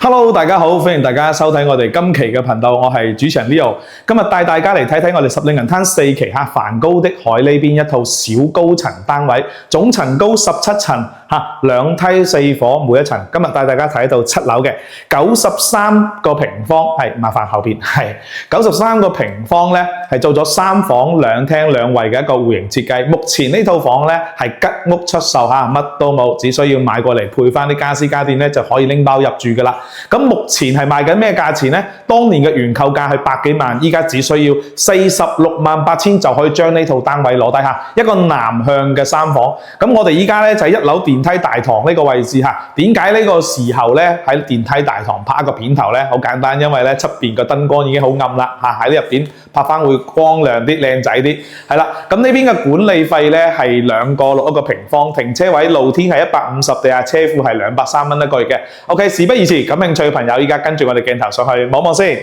Hello， 大家好，歡迎大家收睇我哋今期嘅頻道，我係主持人 Leo。今日帶大家嚟睇睇我哋十里銀灘4期梵高的海呢邊一套小高層單位，總層高17層，2梯4房每一層。今日帶大家睇到7樓嘅93個平方，係麻煩後邊係93個平方咧，係做咗3房2廳2衛嘅一個戶型設計。目前呢套房咧係吉屋出售嚇，乜都冇，只需要買過嚟配翻啲家私家電咧就可以拎包入住噶啦。咁目前係賣緊咩價錢呢？當年嘅原購價係百幾萬，依家只需要468000就可以將呢套單位攞低下。一個南向嘅3房。咁我哋依家咧就喺1樓電梯大堂呢個位置嚇。點解呢個時候咧喺電梯大堂拍一個片頭咧？好簡單，因為咧出邊個燈光已經好暗啦嚇，喺呢入邊拍翻會光亮啲、靚仔啲。係啦，咁呢邊嘅管理費咧係2個6一個平方，停車位露天係150，地下車庫係230蚊一個月嘅。OK， 事不宜遲，感興趣嘅朋友依家跟住我哋鏡頭上去望望先。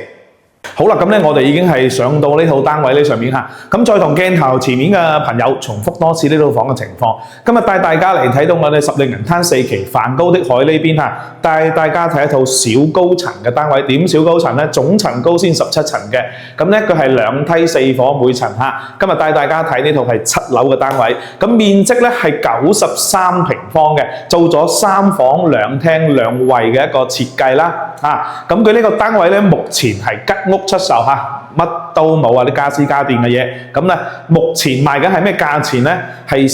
好啦，咁咧我哋已經係上到呢套單位呢上面嚇，咁再同鏡頭前面嘅朋友重複多次呢套房嘅情況。今日帶大家嚟睇到我哋十里銀灘4期梵高的海呢邊嚇，帶大家睇一套小高層嘅單位。點小高層咧？總層高先17層嘅，咁咧佢係2梯4房每層嚇。今日帶大家睇呢套係7樓嘅單位，咁面積咧係93平方嘅，做咗3房2廳2衛嘅一個設計啦。咁佢呢個單位咧目前係吉屋出售嚇，乜都冇啊，啲家私家電嘅嘢。咁咧目前賣緊係咩價錢咧？係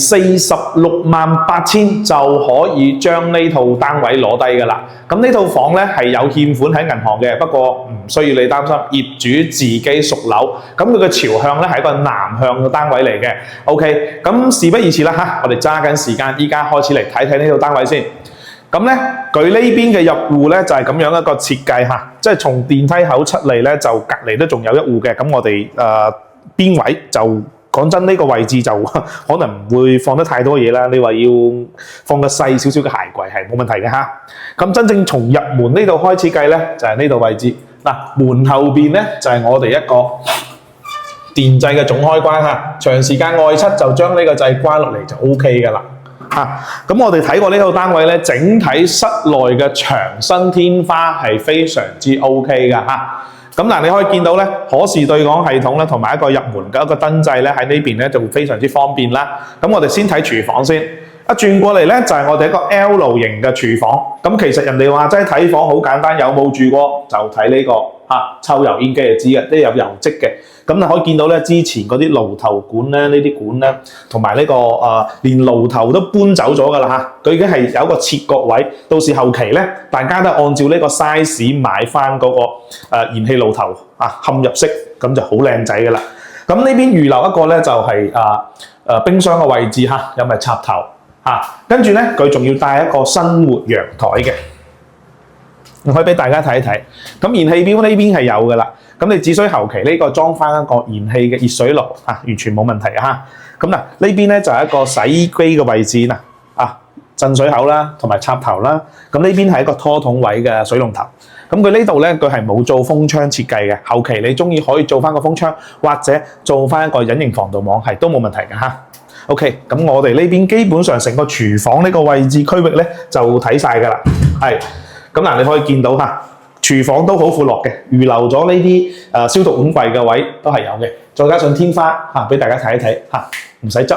468000就可以將呢套單位攞低㗎啦。咁呢套房咧係有欠款喺銀行嘅，不過唔需要你擔心，業主自己贖樓。咁佢嘅朝向咧係一個南向嘅單位嚟嘅。OK， 咁事不宜遲啦嚇，我哋揸緊時間，依家開始嚟睇睇呢套單位先。咁咧，佢呢邊嘅入戶咧就係咁樣一個設計嚇，即係從電梯口出嚟咧，就隔離都仲有一戶嘅。咁我哋邊位就講真呢個位置就可能唔會放得太多嘢啦。你話要放個細少少嘅鞋櫃係冇問題嘅嚇。咁真正從入門呢度開始計咧，就係呢度位置。嗱，門後邊咧就係我哋一個電掣嘅總開關嚇。長時間外出就將呢個掣關落嚟就 OK 㗎啦。咁我哋睇過呢套單位咧，整體室內嘅牆身天花係非常之 OK 㗎嚇。咁嗱，你可以見到咧，可視對講系統咧，同埋一個入門嘅一個燈掣咧，喺呢邊咧就非常之方便啦。咁我哋先睇廚房先。一轉過嚟咧，就係我哋一個 L 型嘅廚房。咁其實人哋話齋睇房好簡單，有冇住過就睇呢個抽油煙機就知嘅，都有油漬嘅。咁你可以見到咧，之前嗰啲爐頭管咧，呢啲管咧，同埋呢個連爐頭都搬走咗㗎啦嚇。佢已經係有一個切割位，到時後期咧，大家都按照呢個 size 買翻嗰個燃氣爐頭嵌入式，咁就好靚仔㗎啦。咁呢邊預留一個咧就係冰箱嘅位置嚇，有埋插頭。跟住咧，佢仲要帶一個生活陽台嘅，我可以俾大家睇一睇。咁燃氣表呢邊係有㗎啦，咁你只需後期呢個裝翻一個燃氣嘅熱水爐完全冇問題嚇。咁嗱，呢邊咧就係一個洗衣機嘅位置嗱，進水口啦，同埋插頭啦。咁呢邊係一個拖桶位嘅水龍頭。咁佢呢度咧，佢係冇做風窗設計嘅。後期你中意可以做翻個風窗，或者做翻一個隱形防盜網，係都冇問題嘅嚇。OK， 咁我哋呢邊基本上成個廚房呢個位置區域咧就睇晒㗎啦。係，咁嗱，你可以見到嚇，廚房都好闊落嘅，預留咗呢啲消毒碗櫃嘅位都係有嘅，再加上天花俾大家睇一睇嚇，唔使執。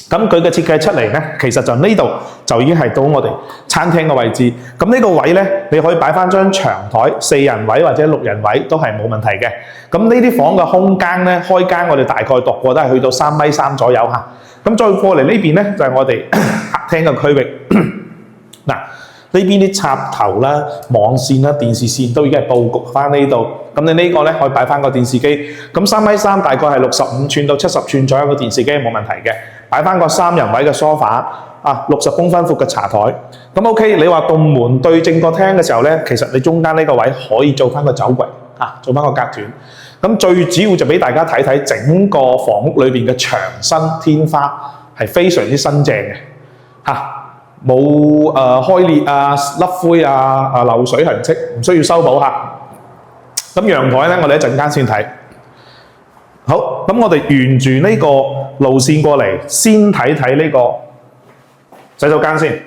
咁佢嘅設計出嚟咧，其實就呢度就已經係到我哋餐廳嘅位置。咁呢個位咧，你可以擺翻張長台，4人位或者6人位都係冇問題嘅。咁呢啲房嘅空間咧，開間我哋大概度過都係去到3.3米左右嚇。咁再過嚟呢邊咧，就係我哋客廳嘅區域。嗱，呢邊啲插頭啦、網線啦、電視線都已經係佈局翻呢度。咁你呢個咧可以擺翻個電視機。咁3.3米大概係65寸到70寸左右嘅電視機冇問題嘅。擺翻個3人位嘅梳化，60公分闊嘅茶台。咁 OK， 你話棟門對正個廳嘅時候咧，其實你中間呢個位可以做翻個走櫃，做翻個隔斷。咁最主要就俾大家睇睇整個房屋裏邊嘅牆身天花係非常之新淨嘅，冇開裂甩灰漏水痕跡，唔需要修補嚇。咁陽台咧，我哋一陣間先睇。好，咁我哋沿住呢個路線過嚟，先睇睇呢個洗手間先。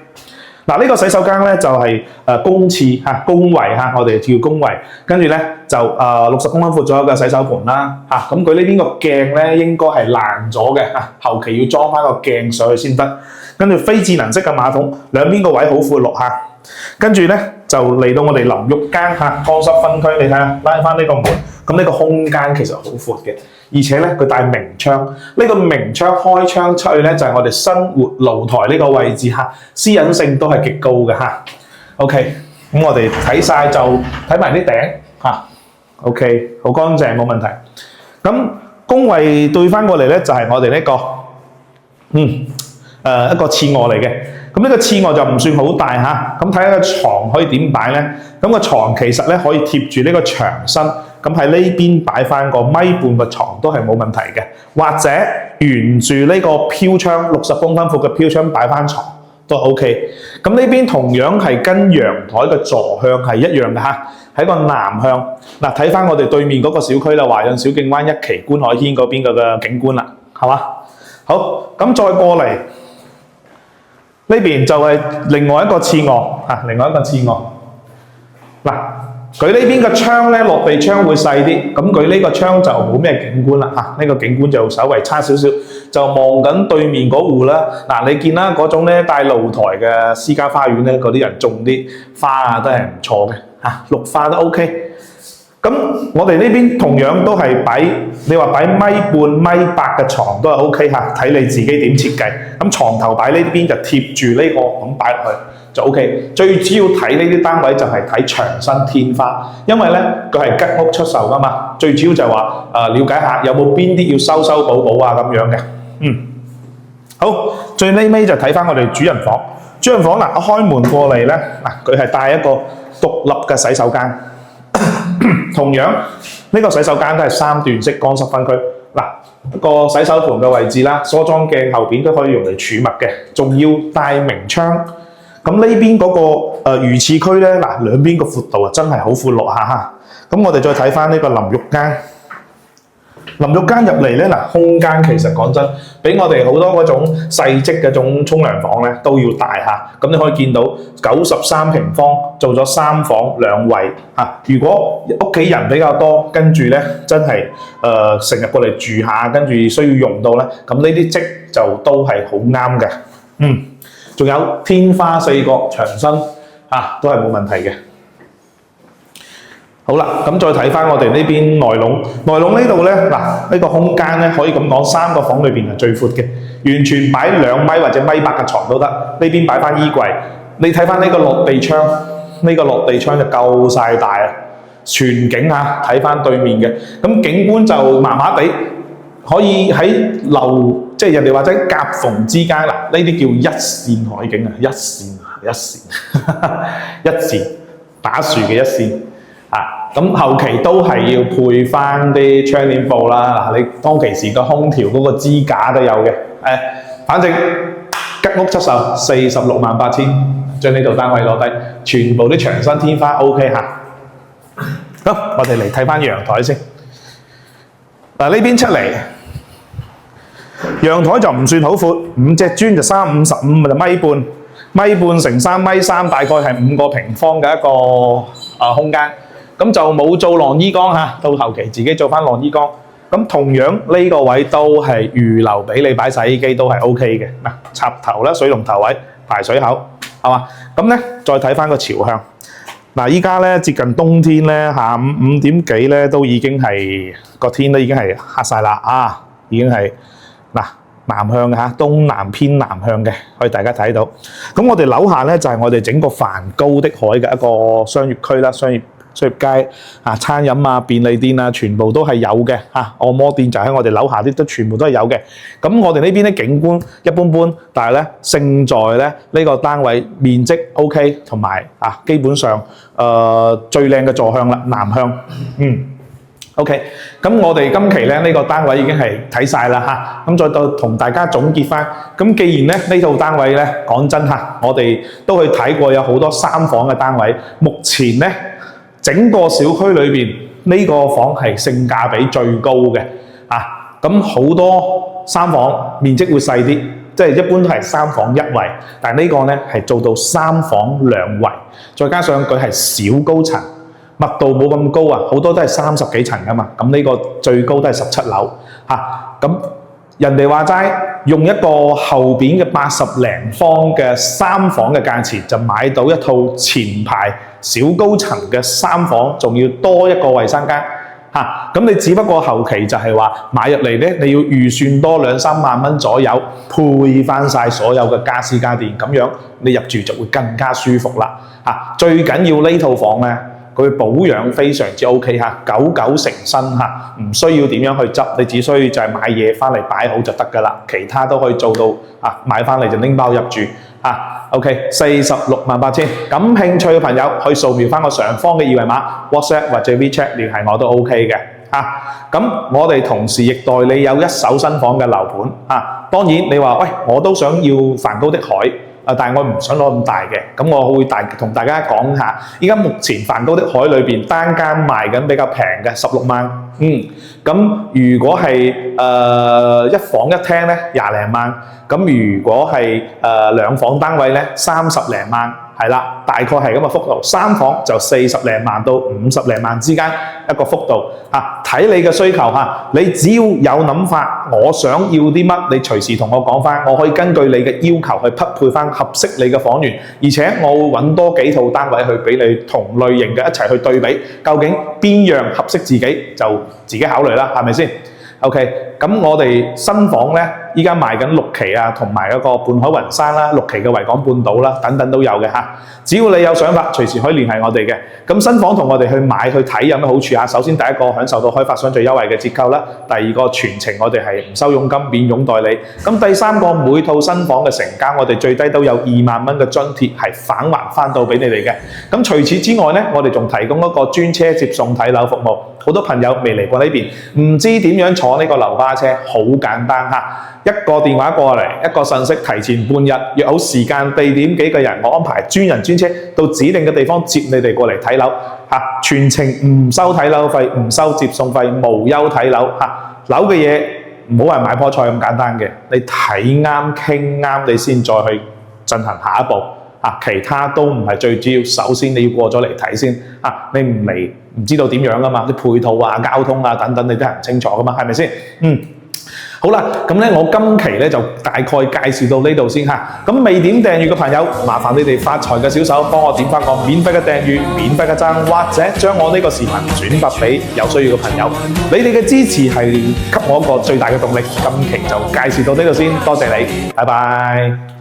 嗱，呢個洗手間咧就係公廁嚇，公衞嚇，我哋叫公衞。跟住咧就60公分闊左右嘅洗手盆啦嚇。咁佢呢邊個鏡咧應該係爛咗嘅嚇，後期要裝翻個鏡上去先得。跟住非智能式嘅馬桶，兩邊個位好闊落嚇。跟住咧就嚟到我哋淋浴間嚇，乾濕分區，你睇下拉翻呢個門，咁呢個空間其實好闊嘅，而且咧佢帶明窗，呢個明窗開窗出去咧就係我哋生活露台呢個位置嚇，私隱性都係極高嘅嚇。OK， 咁我哋睇晒就睇埋啲頂嚇。OK， 好乾淨冇問題。咁公衞對翻過嚟咧就係我哋呢個一個廁卧嚟嘅。咁呢個廁卧就唔算好大嚇，咁睇下個床可以點擺咧？咁個床其實咧可以貼住呢個牆身，咁喺呢邊擺翻個米半嘅床都係冇問題嘅，或者沿住呢個飄窗60公分闊嘅飄窗擺翻床都 OK。咁呢邊同樣係跟陽台嘅坐向係一樣嘅嚇，喺個南向。嗱，睇翻我哋對面嗰個小區啦，華潤小徑灣一期觀海軒嗰邊嘅景觀啦，係嘛？好，咁再過嚟。呢邊就係另外一個廁卧嚇，另外一個廁卧。嗱，佢呢邊嘅窗咧落地窗會細啲，咁佢呢個窗就冇咩景觀啦嚇，呢個景觀就稍微差少少，就望緊對面嗰戶啦。嗱，你見啦嗰種咧帶露台嘅私家花園咧，嗰啲人種啲花啊都係唔錯嘅嚇，綠化都 OK。咁我哋呢邊同樣都係擺，你話擺米半米八嘅床都係 OK 嚇，睇你自己點設計。咁床頭擺呢邊就貼住呢個咁擺落去就 OK。最主要睇呢啲單位就係睇牆身天花，因為咧佢係吉屋出售噶嘛。最主要就係話了解下有冇邊啲要修修補補啊咁樣嘅。好，最尾就睇翻我哋主人房。主人房嗱，一開門過嚟咧嗱，佢係帶一個獨立嘅洗手間。同樣呢個洗手間都係3段式乾濕分區。嗱，個洗手盆嘅位置啦，梳妝鏡後邊都可以用嚟儲物嘅，仲要帶明窗。咁呢邊嗰個魚廁區咧，嗱兩邊個闊度啊真係好闊落下嚇。咁我哋再睇翻呢個淋浴間。淋浴間入嚟咧，嗱空間其實講真，比我哋好多嗰種細積嗰種沖涼房咧都要大嚇。咁你可以見到93平方做咗3房2衛嚇。如果屋企人比較多，跟住咧真係成日過嚟住下，跟住需要用到咧，咁呢啲積就都係好啱嘅。仲有天花4角牆身嚇，都係冇問題嘅。好啦，咁再睇翻我哋呢邊內籠。內籠呢度咧，嗱呢個空間咧可以咁講，3個房裏邊係最闊嘅，完全擺2米或者1.8米嘅床都得。呢邊擺翻衣櫃，你睇翻呢個落地窗，呢個落地窗就夠晒大啊！全景嚇，睇翻對面嘅，咁景觀就麻麻地，可以喺樓，即係人哋話齋夾縫之間嗱，呢啲叫一線海景啊，一線打豎嘅一線。咁後期都係要配翻啲窗簾布啦。嗱，你當其時個空調嗰個支架都有嘅。反正吉屋出售468000，將呢度單位攞低，全部啲牆身天花 OK 嚇。好，我哋嚟睇翻陽台先。嗱，呢邊出嚟，陽台就唔算好闊，5隻磚就355，就米半乘3.3米，大概係5個平方嘅一個空間。咁就冇做晾衣缸嚇，到後期自己做翻晾衣缸。咁同樣呢個位都係預留俾你擺洗衣機，都係 OK 嘅。嗱，插頭啦，水龍頭位、排水口，係嘛？咁咧再睇翻個朝向。嗱，依家咧接近冬天咧，下午5點幾咧都已經係個天都已經係黑晒啦啊！已經係嗱南向嘅嚇，東南偏南向嘅，可以大家睇到。咁我哋樓下咧就係我哋整個帆高的海嘅一個商業區啦，商業街啊，餐飲啊、便利店啊，全部都係有嘅嚇。按摩店就喺我哋樓下啲，都全部都係有嘅。咁我哋呢邊咧景觀一般般，但係咧勝在咧呢個單位面積 OK， 同埋基本上最靚嘅坐向啦，南向。OK， 咁我哋今期咧呢個單位已經係睇晒啦嚇。咁再到同大家總結翻。咁既然咧呢套單位咧講真嚇，我哋都去睇過有好多3房嘅單位，目前咧。整個小區裏邊呢個房係性價比最高嘅咁好多3房面積會細啲，即係一般都係3房1衛，但係呢個呢係做到3房2衛，再加上佢係小高層，密度冇咁高啊，好多都係30幾層㗎嘛，咁呢個最高都係17樓咁人哋話齋用一個後邊嘅80零方嘅3房嘅價錢就買到一套前排小高層嘅3房，仲要多一個衛生間咁你只不過後期就係話買入嚟呢，你要預算多2-3萬蚊左右，配翻晒所有嘅家私家電，咁樣你入住就會更加舒服啦最緊要呢套房呢，佢保養非常之 OK 久久成新唔需要點樣去執，你只需要就係買嘢翻嚟擺好就得㗎啦，其他都可以做到買翻嚟就拎包入住OK 468000，感興趣嘅朋友可以掃描翻我上方嘅二維碼 WhatsApp 或者 WeChat 聯繫我都 OK 嘅咁我哋同時亦代理有一手新房嘅樓盤當然你話喂我都想要梵高的海但係我唔想攞咁大嘅，咁我會同大家講下，而家目前梵高的海裏邊單間賣緊比較平嘅16萬，咁如果係一房一廳咧20零萬，咁如果係2房單位咧30零萬，係啦，大概係咁嘅幅度，3房就40零萬到50零萬之間一個幅度睇你嘅需求你只要有諗法，我想要啲乜，你隨時同我講翻，我可以根據你嘅要求去匹配翻合適你嘅房源，而且我會揾多幾套單位去俾你同類型嘅一齊去對比，究竟邊樣合適自己就自己考慮啦，係咪先？OK， 咁我哋新房呢，依家賣緊6期同埋一個半海雲山啦，6期嘅維港半島啦，等等都有嘅只要你有想法，隨時可以聯繫我哋嘅。咁新房同我哋去買去睇有咩好處首先第一個享受到開發商最優惠嘅折扣啦，第二個全程我哋係唔收佣金，免佣代理。咁第三個每套新房嘅成交，我哋最低都有2萬蚊嘅津貼係返還翻到俾你哋嘅。咁除此之外呢，我哋仲提供一個專車接送睇樓服務。好多朋友未嚟過呢邊，唔知點樣坐呢個流巴車，好簡單一個電話過嚟，一個信息提前半日約好時間、地點、幾個人，我安排專人專車到指定嘅地方接你哋過嚟睇樓全程唔收睇樓費，唔收接送費，無憂睇樓樓嘅嘢唔好話買棵菜咁簡單嘅，你睇啱傾啱你先再去進行下一步其他都唔係最主要，首先你要過咗嚟睇先你唔嚟唔知道點樣㗎嘛，啲配套交通等等你都係唔清楚㗎嘛，係咪先？好啦，咁咧我今期咧就大概介紹到呢度先咁未點訂閱嘅朋友，麻煩你哋發財嘅小手幫我點翻個免費嘅訂閱、免費嘅讚，或者將我呢個視頻轉發俾有需要嘅朋友。你哋嘅支持係給我一個最大嘅動力。今期就介紹到呢度先，多謝你，拜拜。